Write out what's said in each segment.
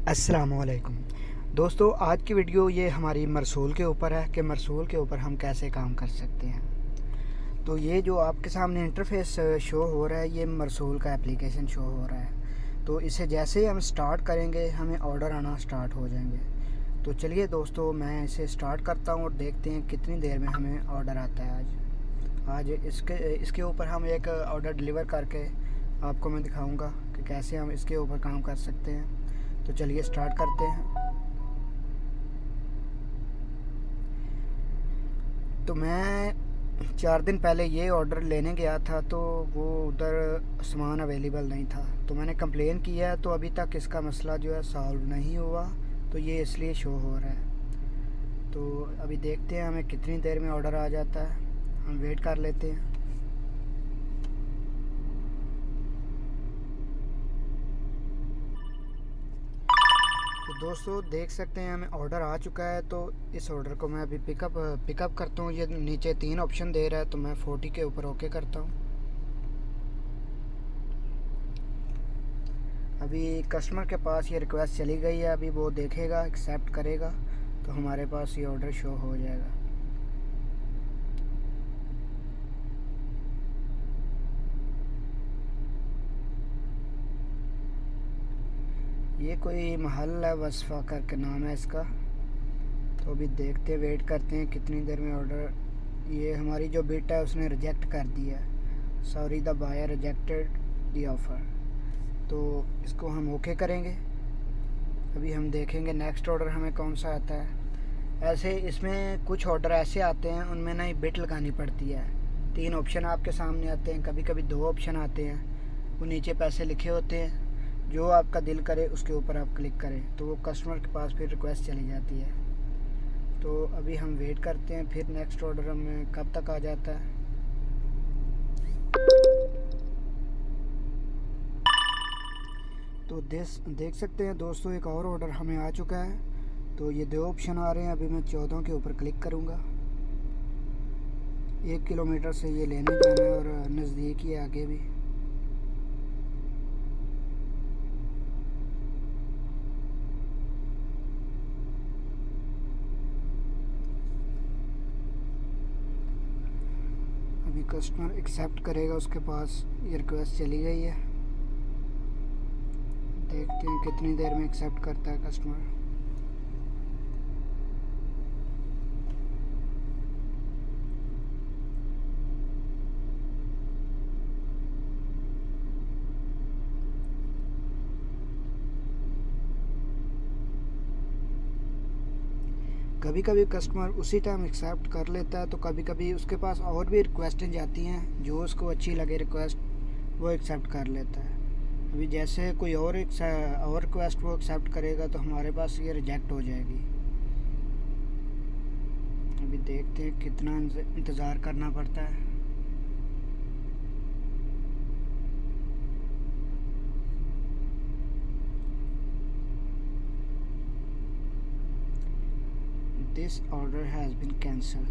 अस्सलामुअलैकुम दोस्तों, आज की वीडियो ये हमारी मरसूल के ऊपर है कि मरसूल के ऊपर हम कैसे काम कर सकते हैं। तो ये जो आपके सामने इंटरफेस शो हो रहा है, ये मरसूल का एप्लीकेशन शो हो रहा है। तो इसे जैसे ही हम स्टार्ट करेंगे हमें ऑर्डर आना स्टार्ट हो जाएंगे। तो चलिए दोस्तों, मैं इसे स्टार्ट करता हूँ और देखते हैं कितनी देर में हमें ऑर्डर आता है। आज इसके ऊपर हम एक ऑर्डर डिलीवर करके आपको मैं दिखाऊंगा कि कैसे हम इसके ऊपर काम कर सकते हैं। तो चलिए स्टार्ट करते हैं। तो मैं 4 दिन पहले ये ऑर्डर लेने गया था, तो वो उधर सामान अवेलेबल नहीं था। तो मैंने कंप्लेन किया, तो अभी तक इसका मसला जो है सॉल्व नहीं हुआ। तो ये इसलिए शो हो रहा है। तो अभी देखते हैं हमें कितनी देर में ऑर्डर आ जाता है। हम वेट कर लेते हैं। तो दोस्तों देख सकते हैं हमें ऑर्डर आ चुका है। तो इस ऑर्डर को मैं अभी पिकअप करता हूँ। ये नीचे 3 ऑप्शन दे रहा है, तो मैं 40 के ऊपर ओके करता हूँ। अभी कस्टमर के पास ये रिक्वेस्ट चली गई है। अभी वो देखेगा, एक्सेप्ट करेगा, तो हमारे पास ये ऑर्डर शो हो जाएगा। ये कोई महल है, वसफ़ा करके नाम है इसका। तो अभी देखते, वेट करते हैं कितनी देर में ऑर्डर। ये हमारी जो बिट है उसने रिजेक्ट कर दिया है। Sorry, the buyer rejected the offer. तो इसको हम ओके करेंगे। अभी हम देखेंगे नेक्स्ट ऑर्डर हमें कौन सा आता है। ऐसे इसमें कुछ ऑर्डर ऐसे आते हैं, उनमें ना ही बिट लगानी पड़ती है। 3 ऑप्शन आपके सामने आते हैं, कभी कभी 2 ऑप्शन आते हैं। वो नीचे पैसे लिखे होते हैं। जो आपका दिल करे उसके ऊपर आप क्लिक करें, तो वो कस्टमर के पास फिर रिक्वेस्ट चली जाती है। तो अभी हम वेट करते हैं फिर नेक्स्ट ऑर्डर हमें कब तक आ जाता है। तो देख सकते हैं दोस्तों, एक और ऑर्डर हमें आ चुका है। तो ये 2 ऑप्शन आ रहे हैं। अभी मैं 14 के ऊपर क्लिक करूँगा। 1 किलोमीटर से ये लेने जाना है और नज़दीक ही है आगे भी। अभी कस्टमर एक्सेप्ट करेगा, उसके पास ये रिक्वेस्ट चली गई है। देखते हैं कितनी देर में एक्सेप्ट करता है कस्टमर। कभी कभी कस्टमर उसी टाइम एक्सेप्ट कर लेता है, तो कभी कभी उसके पास और भी रिक्वेस्टें जाती हैं जो उसको अच्छी लगे रिक्वेस्ट, वो एक्सेप्ट कर लेता है। अभी जैसे कोई और रिक्वेस्ट वो एक्सेप्ट करेगा तो हमारे पास ये रिजेक्ट हो जाएगी। अभी देखते हैं कितना इंतज़ार करना पड़ता है। This order has been cancel.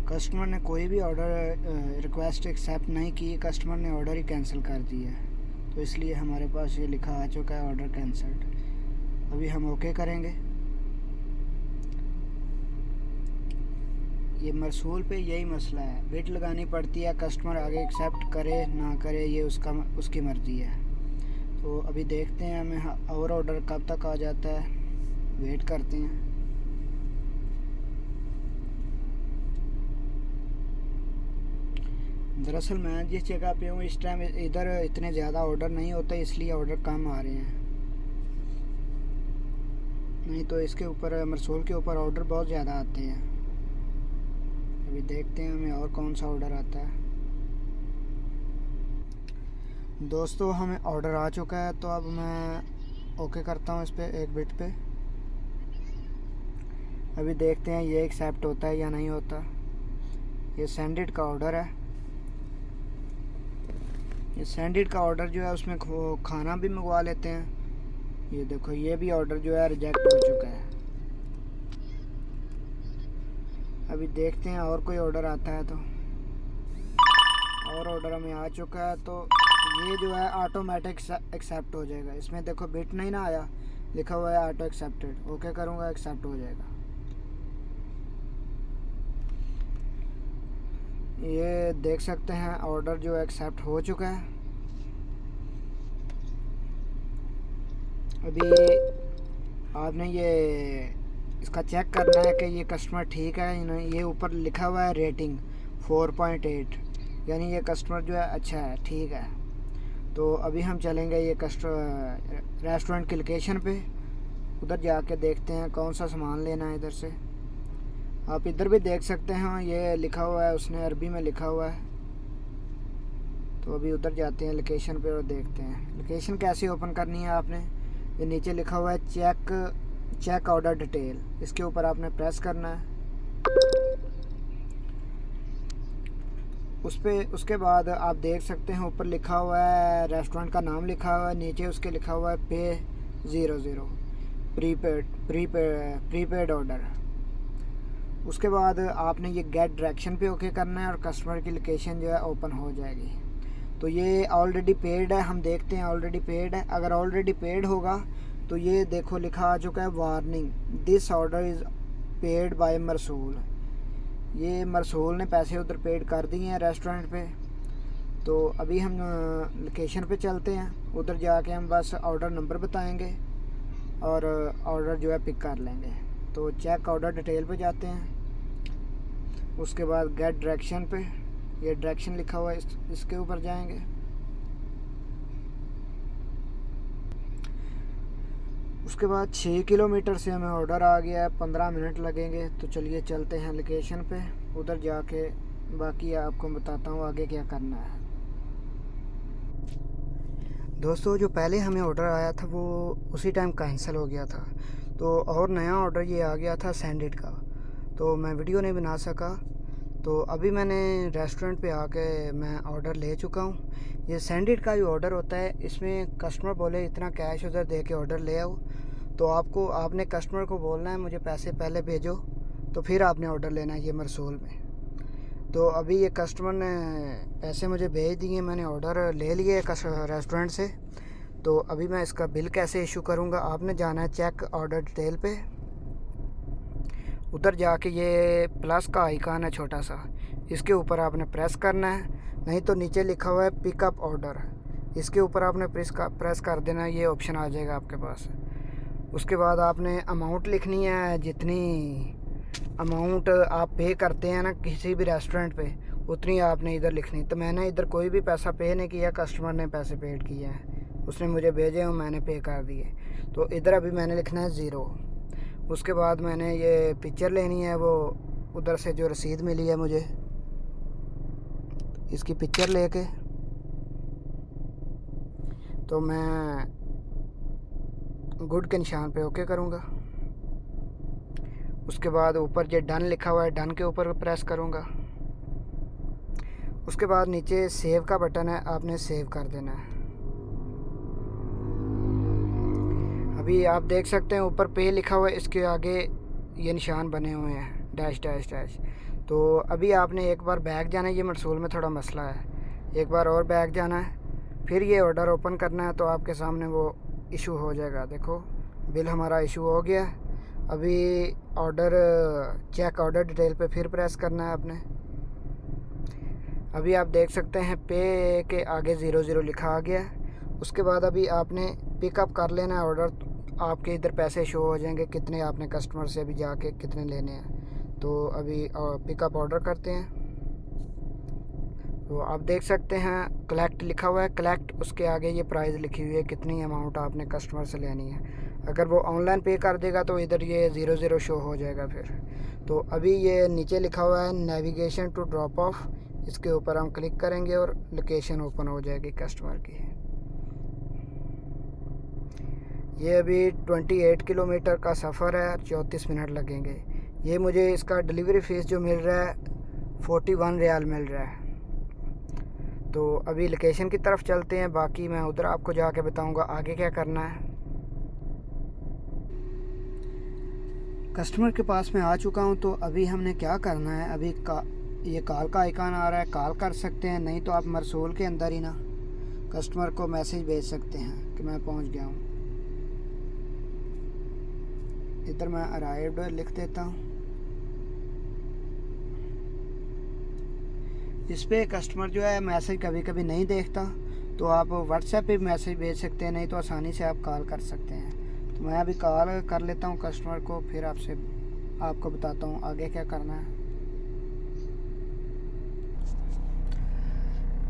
Customer ने कोई भी ऑर्डर रिक्वेस्ट एक्सेप्ट नहीं की, कस्टमर ने ऑर्डर ही कैंसिल कर दिया है। तो इसलिए हमारे पास ये लिखा आ चुका है ऑर्डर कैंसल्ड। अभी हम ओके करेंगे। ये मरसूल पे यही मसला है, बिट लगानी पड़ती है। कस्टमर आगे एक्सेप्ट करे ना करे ये उसकी मर्ज़ी है। तो अभी देखते हैं हमें और ऑर्डर कब तक आ जाता है, वेट करते हैं। दरअसल मैं जिस जगह पे हूँ इस टाइम इधर इतने ज़्यादा ऑर्डर नहीं होते, इसलिए ऑर्डर कम आ रहे हैं। नहीं तो इसके ऊपर मरसूल के ऊपर ऑर्डर बहुत ज़्यादा आते हैं। अभी देखते हैं हमें और कौन सा ऑर्डर आता है। दोस्तों हमें ऑर्डर आ चुका है, तो अब मैं ओके करता हूँ इस पर, एक बिट पे। अभी देखते हैं ये एक्सेप्ट होता है या नहीं होता। ये सैंडिड का ऑर्डर है। ये सैंडिड का ऑर्डर जो है उसमें खाना भी मंगवा लेते हैं। ये देखो, ये भी ऑर्डर जो है रिजेक्ट हो चुका है। अभी देखते हैं और कोई ऑर्डर आता है तो। और ऑर्डर हमें आ चुका है, तो ये जो है ऑटोमेटिक एक्सेप्ट हो जाएगा। इसमें देखो बिट नहीं ना आया, लिखा हुआ है ऑटो एक्सेप्टेड। ओके करूँगा, एक्सेप्ट हो जाएगा। ये देख सकते हैं ऑर्डर जो एक्सेप्ट हो चुका है। अभी आपने ये इसका चेक करना है कि ये कस्टमर ठीक है। ये ऊपर लिखा हुआ है रेटिंग 4.8, यानी ये कस्टमर जो है अच्छा है, ठीक है। तो अभी हम चलेंगे ये रेस्टोरेंट की लोकेशन पे, उधर जाके देखते हैं कौन सा सामान लेना है। इधर से आप इधर भी देख सकते हैं, ये लिखा हुआ है, उसने अरबी में लिखा हुआ है। तो अभी उधर जाते हैं लोकेशन पे और देखते हैं लोकेशन कैसे ओपन करनी है। आपने ये नीचे लिखा हुआ है चेक ऑर्डर डिटेल, इसके ऊपर आपने प्रेस करना है। उसके बाद आप देख सकते हैं ऊपर लिखा हुआ है रेस्टोरेंट का नाम लिखा हुआ है, नीचे उसके लिखा हुआ है पे 00 प्रीपेड ऑर्डर। उसके बाद आपने ये गेट डायरेक्शन पे ओके करना है और कस्टमर की लोकेशन जो है ओपन हो जाएगी। तो ये ऑलरेडी पेड है, हम देखते हैं ऑलरेडी पेड है। अगर ऑलरेडी पेड होगा तो ये देखो लिखा आ चुका है warning, this order is paid by Marsool. ये मरसूल ने पैसे उधर पेड कर दिए हैं रेस्टोरेंट पे। तो अभी हम लोकेशन पे चलते हैं, उधर जाके हम बस ऑर्डर नंबर बताएंगे और ऑर्डर जो है पिक कर लेंगे। तो चेक ऑर्डर डिटेल पे जाते हैं। उसके बाद गेट डायरेक्शन पे, ये डायरेक्शन लिखा हुआ है, इसके ऊपर जाएंगे। उसके बाद 6 किलोमीटर से हमें ऑर्डर आ गया है, 15 मिनट लगेंगे। तो चलिए चलते हैं लोकेशन पे, उधर जाके बाकी आपको बताता हूँ आगे क्या करना है। दोस्तों जो पहले हमें ऑर्डर आया था वो उसी टाइम कैंसिल हो गया था, तो और नया ऑर्डर ये आ गया था सैंडविच का, तो मैं वीडियो नहीं बना सका। तो अभी मैंने रेस्टोरेंट पे आके मैं ऑर्डर ले चुका हूँ। ये सैंडविच का जो ऑर्डर होता है, इसमें कस्टमर बोले इतना कैश उधर दे के ऑर्डर ले आओ, तो आपने कस्टमर को बोलना है मुझे पैसे पहले भेजो, तो फिर आपने ऑर्डर लेना है ये मरसूल में। तो अभी ये कस्टमर ने पैसे मुझे भेज दिए, मैंने ऑर्डर ले लिए रेस्टोरेंट से। तो अभी मैं इसका बिल कैसे इशू करूँगा, आपने जाना है चेक ऑर्डर डिटेल पे, उधर जाके ये प्लस का आइकन है छोटा सा, इसके ऊपर आपने प्रेस करना है, नहीं तो नीचे लिखा हुआ है पिकअप ऑर्डर, इसके ऊपर आपने प्रेस कर देना, ये ऑप्शन आ जाएगा आपके पास। उसके बाद आपने अमाउंट लिखनी है, जितनी अमाउंट आप पे करते हैं ना किसी भी रेस्टोरेंट पे, उतनी आपने इधर लिखनी। तो मैंने इधर कोई भी पैसा पे नहीं किया, कस्टमर ने पैसे पेड किए हैं, उसने मुझे भेजे और मैंने पे कर दिए। तो इधर अभी मैंने लिखना है 0। उसके बाद मैंने ये पिक्चर लेनी है, वो उधर से जो रसीद मिली है मुझे, इसकी पिक्चर लेके तो मैं गुड के निशान पे ओके करूँगा। उसके बाद ऊपर जो डन लिखा हुआ है, डन के ऊपर प्रेस करूँगा। उसके बाद नीचे सेव का बटन है, आपने सेव कर देना है। अभी आप देख सकते हैं ऊपर पे लिखा हुआ है, इसके आगे ये निशान बने हुए हैं डैश डैश डैश। तो अभी आपने एक बार बैक जाना है, ये मरसूल में थोड़ा मसला है, एक बार और बैक जाना है, फिर ये ऑर्डर ओपन करना है, तो आपके सामने वो इशू हो जाएगा। देखो बिल हमारा इशू हो गया। अभी ऑर्डर चेक ऑर्डर डिटेल पे फिर प्रेस करना है आपने। अभी आप देख सकते हैं पे के आगे 00 लिखा आ गया। उसके बाद अभी आपने पिकअप कर लेना है ऑर्डर, आपके इधर पैसे शो हो जाएंगे कितने आपने कस्टमर से अभी जाके कितने लेने हैं। तो अभी पिकअप ऑर्डर करते हैं। तो आप देख सकते हैं कलेक्ट लिखा हुआ है, कलेक्ट उसके आगे ये प्राइस लिखी हुई है कितनी अमाउंट आपने कस्टमर से लेनी है। अगर वो ऑनलाइन पे कर देगा तो इधर ये 00 शो हो जाएगा फिर। तो अभी ये नीचे लिखा हुआ है नेविगेशन टू ड्रॉप ऑफ, इसके ऊपर हम क्लिक करेंगे और लोकेशन ओपन हो जाएगी कस्टमर की। ये अभी 28 किलोमीटर का सफ़र है, 34 मिनट लगेंगे। ये मुझे इसका डिलीवरी फ़ीस जो मिल रहा है 41 रियाल मिल रहा है। तो अभी लोकेशन की तरफ चलते हैं, बाकी मैं उधर आपको जाके बताऊंगा आगे क्या करना है। कस्टमर के पास मैं आ चुका हूं, तो अभी हमने क्या करना है, अभी ये कॉल का आइकन आ रहा है, कॉल कर सकते हैं, नहीं तो आप मरसूल के अंदर ही ना कस्टमर को मैसेज भेज सकते हैं कि मैं पहुंच गया हूं। इधर मैं अराइव्ड लिख देता हूँ। इस पे कस्टमर जो है मैसेज कभी कभी नहीं देखता, तो आप व्हाट्सएप पे मैसेज भेज सकते हैं, नहीं तो आसानी से आप कॉल कर सकते हैं। तो मैं अभी कॉल कर लेता हूँ कस्टमर को, फिर आपको बताता हूँ आगे क्या करना है।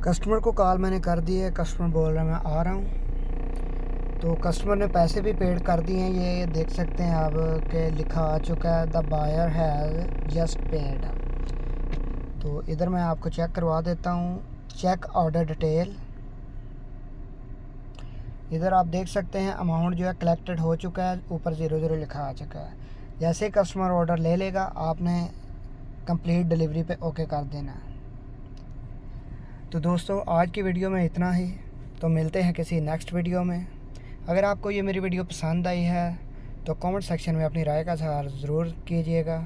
कस्टमर को कॉल मैंने कर दी है, कस्टमर बोल रहा है मैं आ रहा हूँ। तो कस्टमर ने पैसे भी पेड कर दिए हैं, ये देख सकते हैं आप कि लिखा आ चुका है the buyer has just paid. तो इधर मैं आपको चेक करवा देता हूँ, चेक ऑर्डर डिटेल। इधर आप देख सकते हैं अमाउंट जो है कलेक्टेड हो चुका है, ऊपर 00 लिखा आ चुका है। जैसे कस्टमर ऑर्डर ले लेगा आपने कंप्लीट डिलीवरी पे ओके कर देना है। तो दोस्तों आज की वीडियो में इतना ही, तो मिलते हैं किसी नेक्स्ट वीडियो में। अगर आपको ये मेरी वीडियो पसंद आई है तो कमेंट सेक्शन में अपनी राय का इज़हार ज़रूर कीजिएगा।